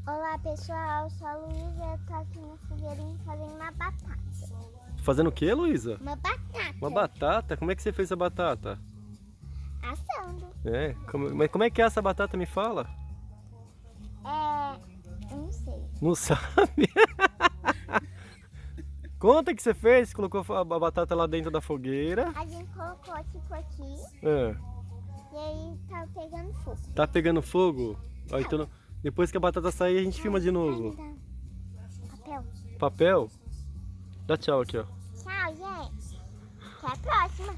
Olá pessoal, eu sou a Luísa, eu tô aqui no fogueirinho fazendo uma batata. Fazendo o que, Luísa? Uma batata. Uma batata? Como é que você fez a batata? Assando. Mas como é que é essa batata, me fala? Eu não sei. Não sabe? Conta o que você fez, colocou a batata lá dentro da fogueira. A gente colocou tipo aqui É. e aí tá pegando fogo. Tá pegando fogo? Ó, então, depois que a batata sair, a gente filma de novo. Papel. Papel? Dá tchau aqui, ó. Tchau, gente. Até a próxima.